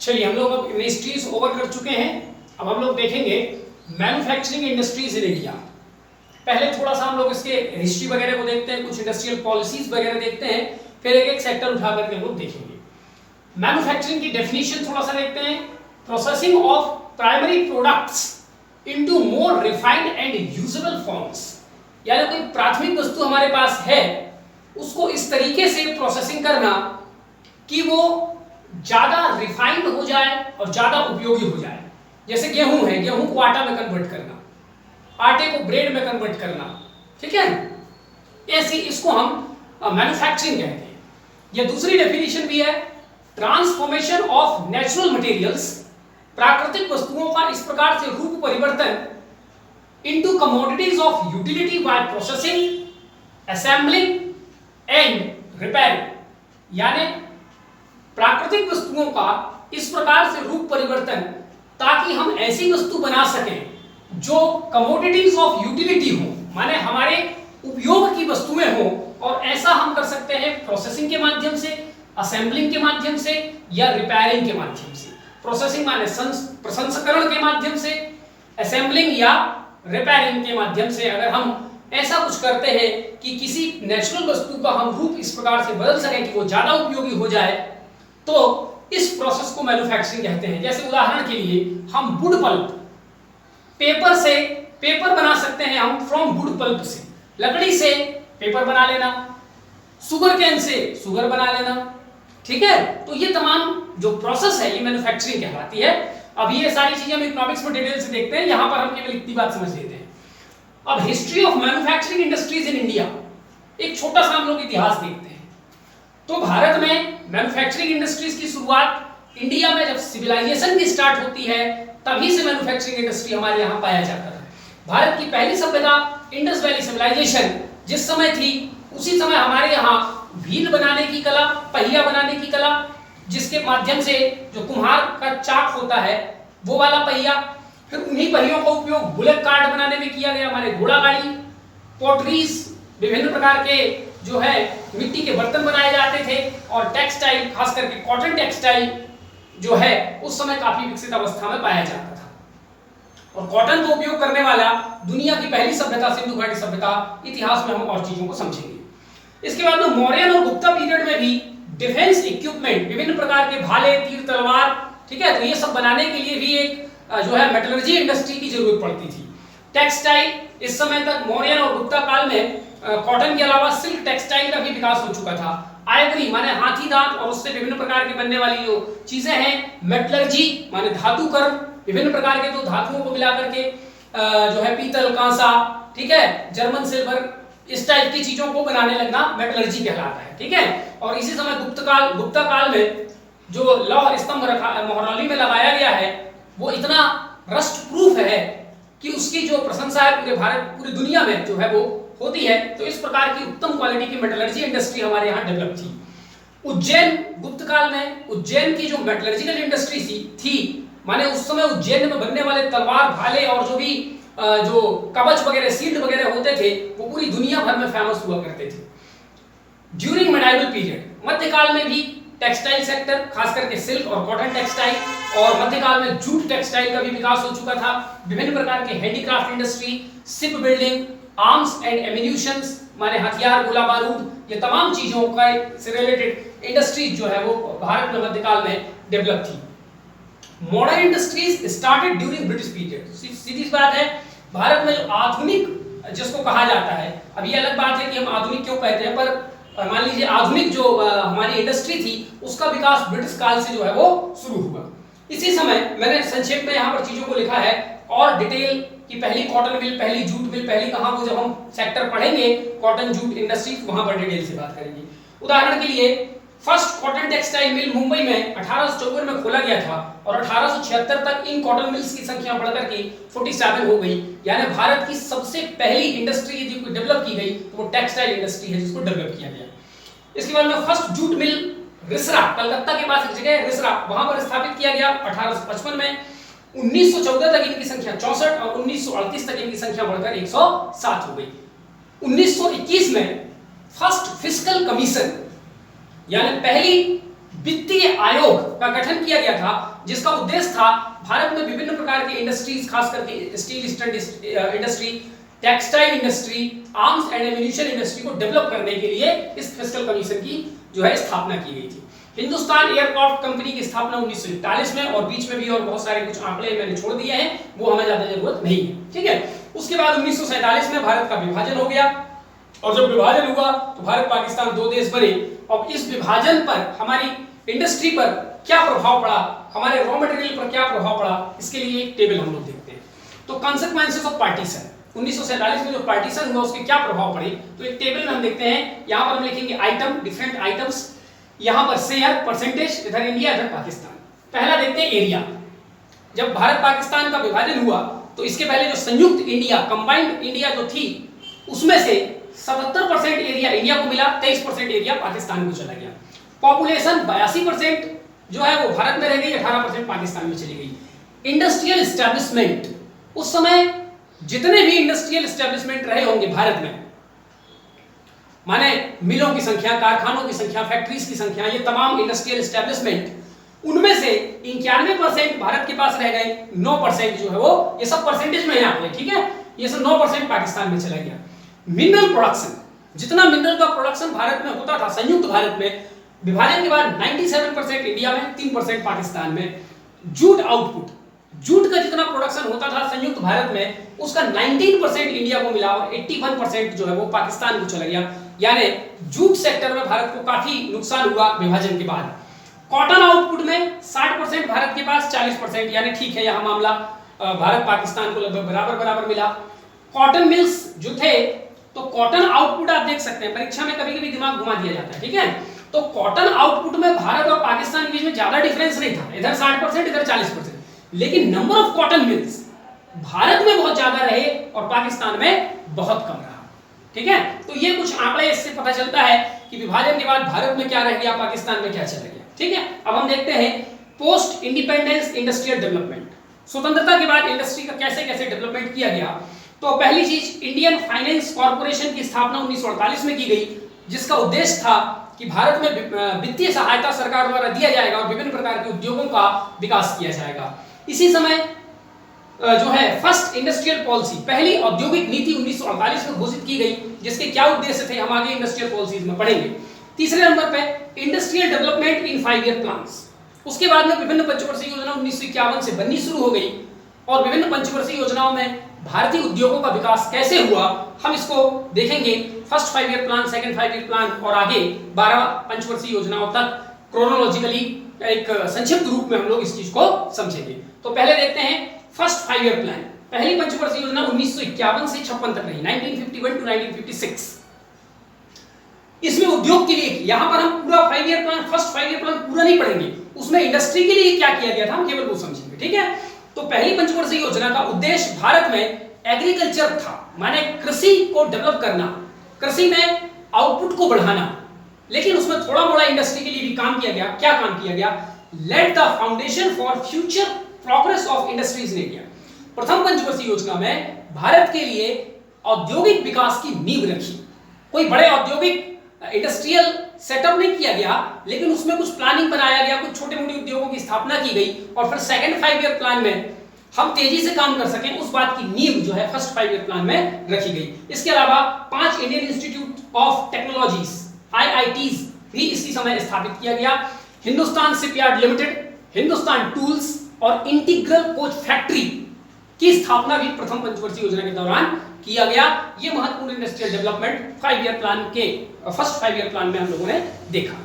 चलिए हम लोग अब इंडस्ट्रीज ओवर कर चुके हैं। अब हम लोग देखेंगे मैन्युफैक्चरिंग इंडस्ट्रीज इन इंडिया। पहले थोड़ा सा हम लोग इसके हिस्ट्री वगैरह को देखते हैं, कुछ इंडस्ट्रियल पॉलिसीज वगैरह देखते हैं, फिर एक एक सेक्टर उठा करके हम लोग देखेंगे। मैन्युफैक्चरिंग की डेफिनेशन थोड़ा सा देखते हैं। Processing of primary products into more refined and usable forms, यानी कोई प्राथमिक वस्तु हमारे पास है उसको इस तरीके से प्रोसेसिंग करना कि वो ज्यादा रिफाइंड हो जाए और ज्यादा उपयोगी हो जाए। जैसे गेहूं है, गेहूं को आटा में कन्वर्ट करना, आटे को ब्रेड में कन्वर्ट करना, ठीक है, ऐसी इसको हम मैन्युफैक्चरिंग कहते हैं। यह दूसरी डेफिनेशन भी है, ट्रांसफॉर्मेशन ऑफ नेचुरल मटेरियल्स, प्राकृतिक वस्तुओं का इस प्रकार से रूप परिवर्तन into commodities of utility by processing, assembling and repairing, यानी प्राकृतिक वस्तुओं का इस प्रकार से रूप परिवर्तन ताकि हम ऐसी वस्तु बना सकें जो कमोडिटीज ऑफ यूटिलिटी हो, माने हमारे उपयोग की वस्तुएं हो, और ऐसा हम कर सकते हैं प्रोसेसिंग के माध्यम से, असेंबलिंग के माध्यम से या रिपेयरिंग के माध्यम से। प्रोसेसिंग माने प्रसंस्करण के माध्यम से, असेंबलिंग या रिपेयरिंग के माध्यम से। अगर हम ऐसा कुछ करते हैं कि किसी नेचुरल वस्तु का हम रूप इस प्रकार से बदल सकें कि वो ज्यादा उपयोगी हो जाए, तो इस प्रोसेस को मैन्युफैक्चरिंग कहते हैं। जैसे उदाहरण के लिए हम वुड पल्प, पेपर से पेपर बना सकते हैं हम फ्रॉम वुड पल्प से, लकड़ी से पेपर बना लेना, शुगर केन से शुगर बना लेना, ठीक है। तो ये तमाम जो प्रोसेस है ये मैन्युफैक्चरिंग कहलाती है। अब ये सारी चीजें हम इकोनॉमिक्स में डिटेल से देखते हैं, यहां पर हम केवल इतनी बात समझ लेते हैं। अब history of manufacturing industries in India, एक छोटा सा हम लोग इतिहास देखते हैं। तो भारत में मैन्युफैक्चरिंग इंडस्ट्रीज की शुरुआत इंडिया में जब सिविलाइजेशन की स्टार्ट होती है तभी से मैन्युफैक्चरिंग इंडस्ट्री हमारे यहाँ पाया जाता है। भारत की पहली सभ्यता इंडस वैली सिविलाइजेशन जिस समय थी, उसी समय हमारे यहाँ व्हील बनाने की कला, पहिया बनाने की कला, जिसके माध्यम से जो कुम्हार का चाक होता है वो वाला पहिया, फिर उन्हीं पहियों का उपयोग बुलेट कार्ट बनाने में किया गया, हमारे घोड़ा गाड़ी, पोटरीज, विभिन्न प्रकार के जो है मिट्टी के बर्तन बनाए जाते थे, और टेक्सटाइल, खास करके कॉटन टेक्सटाइल जो है उस समय काफी विकसित अवस्था में पाया जाता था। और कॉटन का उपयोग करने वाला दुनिया की पहली सभ्यता सिंधु घाटी सभ्यता, इतिहास में हम और चीजों को समझेंगे। इसके बाद में मौर्यन और गुप्ता पीरियड में भी डिफेंस इक्विपमेंट, विभिन्न प्रकार के भाले, तीर तलवार, ठीक है, तो ये सब बनाने के लिए भी एक जो है मेटलर्जी इंडस्ट्री की जरूरत पड़ती थी। टेक्सटाइल, इस समय तक मौर्यन और गुप्ता काल में कॉटन के अलावा सिल्क टेक्सटाइल का भी विकास हो चुका था। आइवरी माने हाथी दांत और उससे विभिन्न प्रकार के बनने वाली जो चीजें हैं, मेटलर्जी माने धातुकर्म, विभिन्न प्रकार के तो धातुओं को मिलाकर के जो है पीतल, कांसा, ठीक है, जर्मन सिल्वर, इस टाइप की चीजों को बनाने लगना मेटलर्जी कहलाता है, ठीक है। और इसी समय गुप्ता काल में जो लौह स्तंभ मोहरौली में लगाया गया है वो इतना रस्ट प्रूफ है कि उसकी जो प्रशंसा है पूरे भारत, पूरी दुनिया में जो है वो होती है। तो इस प्रकार की उत्तम क्वालिटी की मेटलर्जी इंडस्ट्री हमारे यहाँ डेवलप थी। उज्जैन, गुप्त काल में उज्जैन की जो मेटलर्जिकल इंडस्ट्री थी, माने उस समय उज्जैन में बनने वाले तलवार, भाले और जो भी जो कवच वगैरह, शील्ड वगैरह होते थे वो पूरी दुनिया भर में फेमस हुआ करते थे। ड्यूरिंग मेडाइवल पीरियड, मध्यकाल में भी टेक्सटाइल सेक्टर, खास करके सिल्क और कॉटन टेक्सटाइल, और मध्यकाल में जूट टेक्सटाइल का भी विकास हो चुका था। विभिन्न प्रकार के handicraft industry, ship building, arms and ammunitions माने हथियार, गोला बारूद, ये तमाम चीजों का से रिलेटेड इंडस्ट्रीज जो है वो भारत में मध्यकाल में डेवलप थी। Modern industries started during British period. सीधी बात है, भारत में जो आधुनिक जिसको कहा जाता है, अब ये अलग बात है कि हम आधुनिक क्यों कहते हैं, पर मान लीजिए आधुनिक जो हमारी इंडस्ट्री थी उसका विकास ब्रिटिश काल से जो है वो शुरू हुआ। इसी समय मैंने संक्षेप में यहाँ पर चीजों को लिखा है, और डिटेल कि पहली कॉटन मिल, पहली जूट मिल, पहली कहाँ, वो जब हम सेक्टर पढ़ेंगे कॉटन जूट इंडस्ट्री, वहां पर डिटेल से बात करेंगे। उदाहरण के लिए first cotton textile mill Mumbai में 1854 में खोला गया था, और 1876 तक इन कॉटन मिल्स की संख्या बढ़कर के 47 हो गई। यानी भारत की सबसे पहली इंडस्ट्री यदि डेवलप की गई तो वो टेक्सटाइल इंडस्ट्री है जिसको डेवलप किया गया। इसके बाद में first jute mill Rishra, Calcutta के पास एक जगह है रिसरा, वहां पर स्थापित किया गया 1855 में। 1914 तक इनकी संख्या 64 और 1938 तक इनकी संख्या बढ़कर 107 हो गई। 1921 में फर्स्ट फिस्कल कमीशन यानी पहली वित्तीय आयोग का गठन किया गया था, जिसका उद्देश्य था भारत में विभिन्न प्रकार की इंडस्ट्रीज, खास करके steel industry, textile industry, arms and ammunition industry को डेवलप करने के लिए इस फिस्कल कमीशन की जो है स्थापना की गई थी। हिंदुस्तान एयरक्राफ्ट कंपनी की स्थापना 1941 में, और बीच में भी और बहुत सारे कुछ आंकड़े मैंने छोड़ दिए हैं, वो हमें ज्यादा जरूरत नहीं है, ठीक है। उसके बाद 1947 में भारत का विभाजन हो गया, और जब विभाजन हुआ तो भारत पाकिस्तान दो देश बने। और इस विभाजन पर हमारी इंडस्ट्री पर क्या प्रभाव पड़ा, हमारे रॉ मटेरियल पर क्या प्रभाव पड़ा, इसके लिए एक टेबल हम लोग देखते हैं। तो कॉन्सिक्वेंसेस ऑफ पार्टीशन, 1947 में जो पार्टीशन हुआ उसके क्या प्रभाव पड़े, तो एक टेबल में हम देखते हैं। यहां पर हम लिखेंगे आइटम, डिफरेंट आइटम्स, यहां पर शेयर, परसेंटेज, इधर इंडिया, इधर पाकिस्तान। पहला देखते हैं एरिया। जब भारत पाकिस्तान का विभाजन हुआ तो इसके पहले जो संयुक्त इंडिया, कंबाइंड इंडिया जो थी, उसमें से 77% एरिया इंडिया को मिला, 23% एरिया पाकिस्तान को चला गया। पॉपुलेशन 82% जो है वो भारत में रह गई, 18% पाकिस्तान में चली गई। इंडस्ट्रियल एस्टेब्लिशमेंट, उस समय जितने भी इंडस्ट्रियल एस्टेब्लिशमेंट रहे होंगे भारत में, माने मिलों की संख्या, कारखानों की संख्या, फैक्ट्रीज की संख्या, ये तमाम इंडस्ट्रियल एस्टेब्लिशमेंट, उनमें से 91% भारत के पास रह गए, 9% जो है वो, ये सब परसेंटेज में यहाँ पे, ठीक है, ये सब 9% पाकिस्तान में चला गया। मिनरल प्रोडक्शन, जितना मिनरल का प्रोडक्शन भारत में होता था, संयुक्त भारत में, विभाजन के बाद 97% इंडिया में, 3% पाकिस्तान में। जूट आउटपुट, जूट का जितना प्रोडक्शन होता था संयुक्त भारत में, उसका 19% इंडिया को मिला और 81% जो है वो पाकिस्तान को चला गया। यानी जूट सेक्टर में भारत को काफी नुकसान हुआ विभाजन के बाद। कॉटन आउटपुट में 60% भारत के पास, 40%, यानी ठीक है, यहां मामला भारत पाकिस्तान को लगभग बराबर बराबर मिला। कॉटन मिल्स जो थे, तो कॉटन आउटपुट आप देख सकते हैं, परीक्षा में कभी कभी दिमाग घुमा दिया जाता है, ठीक है। तो कॉटन आउटपुट में भारत और पाकिस्तान के बीच में ज्यादा डिफरेंस नहीं था, इधर 60%, इधर 40%, लेकिन number of cotton mills Bharat में बहुत ज्यादा रहे और पाकिस्तान में बहुत कम रहा, ठीक है। तो ये कुछ आंकड़े इससे पता चलता है कि विभाजन के बाद भारत में क्या रह गया, पाकिस्तान में क्या चला गया, ठीक है। अब हम देखते हैं पोस्ट इंडिपेंडेंस इंडस्ट्रियल डेवलपमेंट, स्वतंत्रता के बाद इंडस्ट्री का कैसे कैसे डेवलपमेंट किया गया। तो पहली चीज, इंडियन फाइनेंस कॉर्पोरेशन की स्थापना 1948 में की गई, जिसका उद्देश्य था कि भारत में वित्तीय सहायता सरकार द्वारा दिया जाएगा और विभिन्न प्रकार के उद्योगों का विकास किया जाएगा। इसी समय जो है फर्स्ट इंडस्ट्रियल पॉलिसी, पहली औद्योगिक नीति 1948 में घोषित की गई, जिसके क्या उद्देश्य थे हम आगे इंडस्ट्रियल पॉलिसीज में पढ़ेंगे। तीसरे नंबर पे industrial development in 5 year plans. उसके बाद में विभिन्न पंचवर्षीय योजना 1951 से बननी शुरू हो गई, और विभिन्न पंचवर्षीय योजनाओं में भारतीय उद्योगों का विकास कैसे हुआ हम इसको देखेंगे। First 5 year plan, second 5 year plan और आगे 12 पंचवर्षीय योजनाओं तक क्रोनोलॉजिकली एक संक्षिप्त रूप में हम लोग इस चीज को समझेंगे। तो पहले देखते हैं फर्स्ट 5 ईयर प्लान। पहली पंचवर्षीय योजना 1951 से 56 तक रही, 1951 टू 1956। इसमें उद्योग के लिए, यहां पर हम पूरा 5 year plan, first 5 year plan पूरा नहीं पढ़ेंगे, उसमें इंडस्ट्री के लिए क्या किया गया था हम केवल वो समझेंगे, ठीक है। तो पहली पंचवर्षीय योजना का उद्देश्य भारत में एग्रीकल्चर था, माने कृषि को डेवलप करना, कृषि में आउटपुट को बढ़ाना, लेकिन उसमें थोड़ा मोड़ा इंडस्ट्री के लिए भी काम किया गया। क्या काम किया गया? Let the foundation for future progress of industries in India. प्रथम पंचवर्षीय योजना में भारत के लिए औद्योगिक विकास की नींव रखी। कोई बड़े औद्योगिक इंडस्ट्रियल सेटअप नहीं किया गया, लेकिन उसमें कुछ प्लानिंग बनाया गया, कुछ छोटे मोटे उद्योगों की स्थापना की गई, और फिर सेकंड 5 ईयर प्लान में हम तेजी से काम कर सकें, उस बात की नींव जो है फर्स्ट 5 ईयर प्लान में रखी गई। इसके अलावा 5 Indian institute of technologies IITs भी इसी समय स्थापित किया गया। Hindustan shipyard limited, Hindustan tools और इंटीग्रल कोच फैक्ट्री की स्थापना भी प्रथम पंचवर्षीय योजना के दौरान किया गया। ये महत्वपूर्ण इंडस्ट्रियल डेवलपमेंट 5 ईयर प्लान के फर्स्ट 5 ईयर प्लान में हम लोगों ने देखा।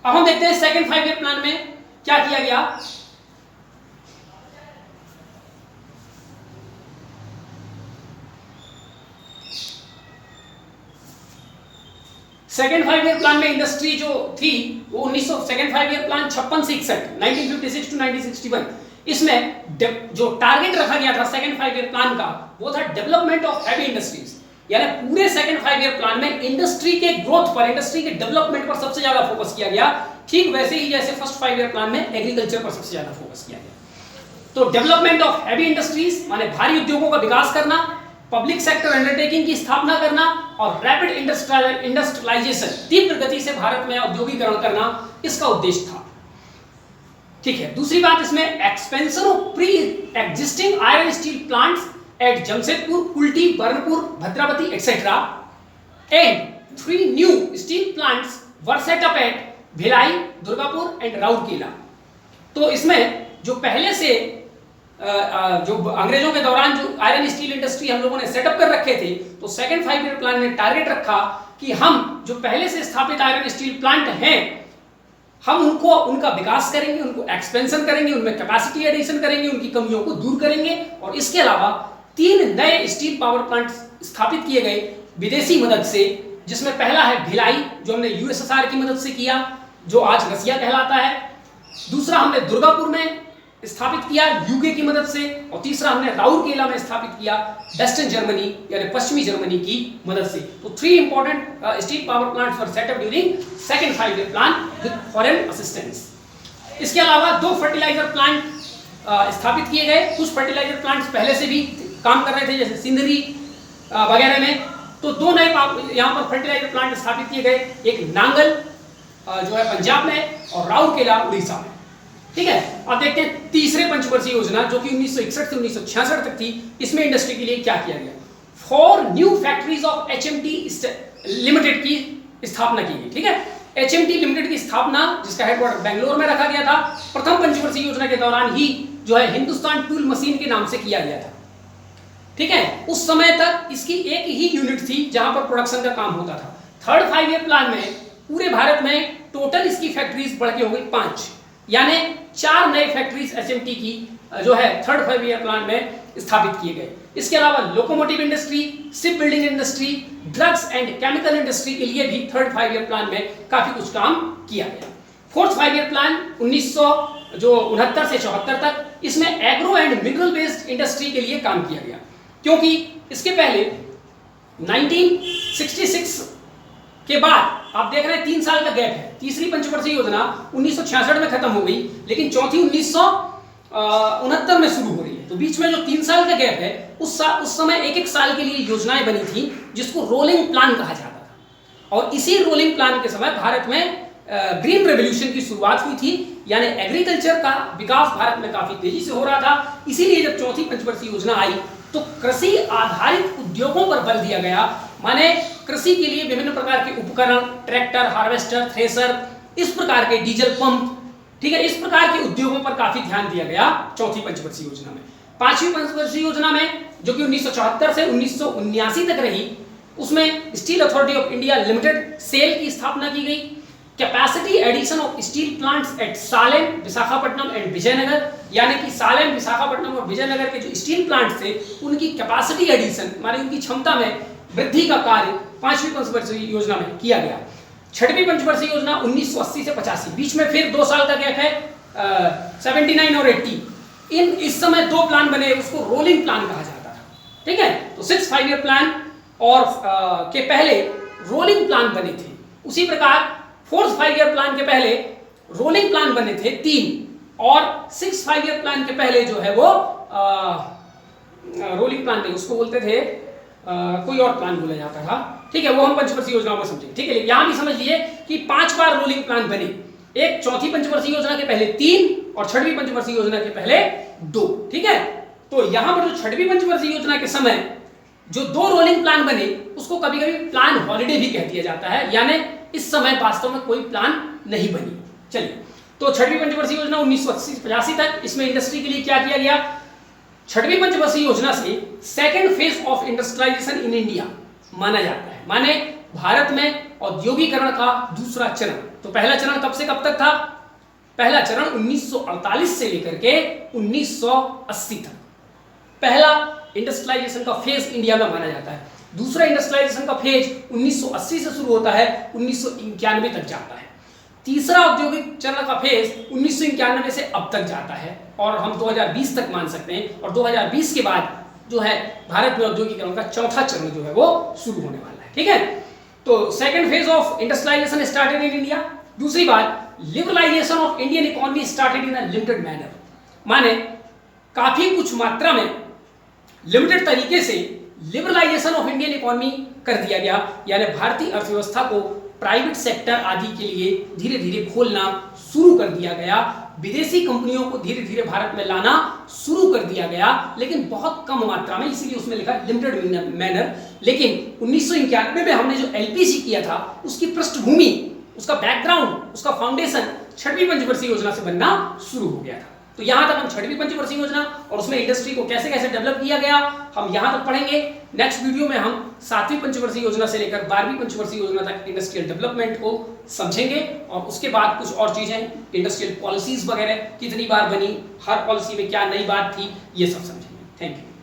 अब हम देखते हैं सेकंड 5 ईयर प्लान में क्या किया गया। सेकंड 5 ईयर प्लान में इंडस्ट्री जो थी वो 1900 सेकंड 5 ईयर प्लान 56 से 61, 1956 टू 1961, इसमें जो टारगेट रखा गया था सेकंड 5 ईयर प्लान का वो था डेवलपमेंट ऑफ हैवी इंडस्ट्रीज। यानी पूरे सेकंड 5 ईयर प्लान में इंडस्ट्री के ग्रोथ पर, इंडस्ट्री के डेवलपमेंट पर सबसे ज्यादा फोकस किया गया, ठीक वैसे ही जैसे फर्स्ट 5 ईयर प्लान में एग्रीकल्चर पर सबसे ज्यादा फोकस किया गया। तो डेवलपमेंट ऑफ हैवी इंडस्ट्रीज माने भारी उद्योगों का विकास करना, पब्लिक सेक्टर अंडरटेकिंग की स्थापना करना और रैपिड इंडस्ट्रियलाइजेशन, तीव्र गति से भारत में औद्योगिकरण करना इसका उद्देश्य था। ठीक है, दूसरी बात इसमें expansion of pre existing iron steel plants eight Jamshedpur, Kulti, Burnpur, Bhadravati etcetera and 3 new steel plants were set up at Bhilai, Durgapur and Rourkela. तो इसमें जो पहले से जो अंग्रेजों के दौरान जो आयरन स्टील इंडस्ट्री हम लोगों ने सेटअप कर रखे थे, तो सेकंड 5 ईयर प्लान ने टारगेट रखा कि हम जो पहले से स्थापित आयरन स्टील प्लांट हैं हम उनका विकास करेंगे, उनको एक्सपेंशन करेंगे, उनमें कैपेसिटी एडिशन करेंगे, उनकी कमियों को दूर करेंगे और इसके अलावा 3 नए स्टील पावर प्लांट स्थापित किए गए विदेशी मदद से, जिसमें पहला है भिलाई जो हमने यूएसएसआर की मदद से किया, जो आज रसिया कहलाता है। दूसरा हमने दुर्गापुर में स्थापित किया यूके की मदद से, और तीसरा हमने राउरकेला में स्थापित किया वेस्टर्न जर्मनी यानी पश्चिमी जर्मनी की मदद से। तो 3 important steel power plants were set up during second 5 year plan with foreign assistance. इसके अलावा 2 फर्टिलाइजर प्लांट स्थापित किए गए। कुछ फर्टिलाइजर प्लांट्स पहले से भी काम कर रहे थे जैसे सिंदरी वगैरह में, तो 2 नए यहाँ पर फर्टिलाइजर प्लांट स्थापित किए गए, एक नांगल जो है पंजाब में और राउरकेला उड़ीसा में। ठीक है, अब देखते हैं तीसरे पंचवर्षीय योजना जो कि 1961 से 1966 तक थी। इसमें इंडस्ट्री के लिए क्या किया गया? 4 new factories of HMT limited की स्थापना की गई। ठीक है, एचएमटी लिमिटेड की स्थापना जिसका हेडक्वार्टर बेंगलोर में रखा गया था, प्रथम पंचवर्षीय योजना के दौरान ही जो है हिंदुस्तान टूल मशीन के नाम से किया गया था। ठीक है, उस समय तक इसकी एक ही यूनिट थी जहां पर प्रोडक्शन का काम होता था। थर्ड 5 ईयर प्लान में पूरे भारत में टोटल इसकी फैक्ट्रीज बढ़ के हो गई 5, यानी 4 नए फैक्ट्रीज एचएमटी की जो है थर्ड 5 ईयर प्लान में स्थापित किए गए। इसके अलावा locomotive industry, ship building industry, drugs and chemical industry के लिए भी थर्ड 5 ईयर प्लान में काफी कुछ काम किया गया। फोर्थ 5 ईयर प्लान 1969 से 74 तक, इसमें agro and mineral based industry के लिए काम किया गया, क्योंकि इसके पहले 1966 के बाद आप देख रहे हैं 3 साल का गैप है। तीसरी पंचवर्षीय योजना 1966 में खत्म हो गई, लेकिन चौथी 1969 में शुरू हो रही है। तो बीच में जो 3 साल का गैप है उस समय एक साल के लिए योजनाएं बनी थी जिसको रोलिंग प्लान कहा जाता था। और इसी रोलिंग प्लान के समय भारत में ग्रीन रेवोल्यूशन की शुरुआत हुई थी, यानी एग्रीकल्चर का विकास भारत में काफी तेजी से हो रहा था। इसीलिए जब चौथी पंचवर्षीय योजना आई तो कृषि आधारित उद्योगों पर बल दिया गया, माने कृषि के लिए विभिन्न प्रकार के उपकरण, ट्रैक्टर, हार्वेस्टर, थ्रेसर, इस प्रकार के डीजल पंप, ठीक है, इस प्रकार के उद्योगों पर काफी ध्यान दिया गया चौथी पंचवर्षीय योजना में। पांचवी पंचवर्षीय योजना में जो कि 1974 से 1979 तक रही, उसमें steel authority of India limited SAIL की स्थापना की गई। Capacity addition of steel plants at Salem, Visakhapatnam and Vijayanagar, यानी कि सालेम, विशाखापट्टनम और विजयनगर के जो स्टील प्लांट्स थे उनकी कैपेसिटी एडिशन माने उनकी क्षमता में वृद्धि का कार्य पांचवी पंचवर्षीय योजना में किया गया। छठवीं पंचवर्षीय योजना 1980 से 85, बीच में फिर 2 साल का गैप है, 79 और 80। इस समय 2 प्लान बने, उसको रोलिंग प्लान कहा जाता था। ठीक है, तो 6 5 ईयर प्लान और के पहले रोलिंग प्लान बने थे। उसी प्रकार 4th 5 ईयर प्लान के पहले रोलिंग प्लान बने थे 3, और 6 5 ईयर प्लान के पहले जो है वो रोलिंग प्लान नहीं, उसको बोलते थे कोई और प्लान बोला जाता था। ठीक है, वो हम पंचवर्षीय योजना में समझेंगे। ठीक है, यहां भी समझ लिए कि 5 बार रोलिंग प्लान बने, एक चौथी पंचवर्षीय योजना के पहले 3 और छठवीं पंचवर्षीय योजना के पहले 2। ठीक है, तो यहां पर जो छठवीं पंचवर्षीय योजना के समय जो 2 रोलिंग प्लान बने उसको कभी कभी प्लान हॉलिडे भी कह दिया जाता है, यानी इस समय वास्तव में कोई प्लान नहीं बनी। चलिए, तो छठवीं पंचवर्षीय योजना 1980 से 85 तक, इसमें इंडस्ट्री के लिए क्या किया गया? छठवीं पंचवर्षीय योजना से second phase of industrialisation in India माना जाता है, माने भारत में औद्योगिकरण का दूसरा चरण। तो पहला चरण कब से कब तक था? पहला चरण 1948 से लेकर के 1980 तक पहला इंडस्ट्रियलाइजेशन का फेज इंडिया में माना जाता है। दूसरा इंडस्ट्रियलाइजेशन का फेज 1980 से शुरू होता है, 1991 तक जाता है। तीसरा औद्योगिक चरण का फेज 1991 से अब तक जाता है, और हम 2020 तक मान सकते हैं। और 2020 के बाद जो है भारत में औद्योगिकरण का चौथा चरण जो है वो शुरू होने वाला है। ठीक है, तो second phase of industrialisation started in India. दूसरी बात, liberalisation of Indian economy started in a limited manner, माने काफी कुछ मात्रा में लिमिटेड तरीके से लिबरलाइजेशन ऑफ इंडियन इकोनॉमी कर दिया गया, यानी भारतीय अर्थव्यवस्था को प्राइवेट सेक्टर आदि के लिए धीरे धीरे खोलना शुरू कर दिया गया। विदेशी कंपनियों को धीरे धीरे भारत में लाना शुरू कर दिया गया, लेकिन बहुत कम मात्रा में, इसलिए उसमें लिखा लिमिटेड मैनर। लेकिन 1991 में हमने जो एलपीसी किया था, उसकी पृष्ठभूमि, उसका बैकग्राउंड, उसका फाउंडेशन छठवीं पंचवर्षीय योजना से बनना शुरू हो गया था। तो यहां तक हम छठवीं पंचवर्षीय योजना और उसमें इंडस्ट्री को कैसे कैसे डेवलप किया गया हम यहां तक पढ़ेंगे। नेक्स्ट वीडियो में हम सातवीं पंचवर्षीय योजना से लेकर 12वीं पंचवर्षीय योजना तक इंडस्ट्रियल डेवलपमेंट को समझेंगे, और उसके बाद कुछ और चीजें, इंडस्ट्रियल पॉलिसीज वगैरह कितनी बार बनी, हर पॉलिसी में क्या नई बात थी, ये सब समझेंगे। Thank you.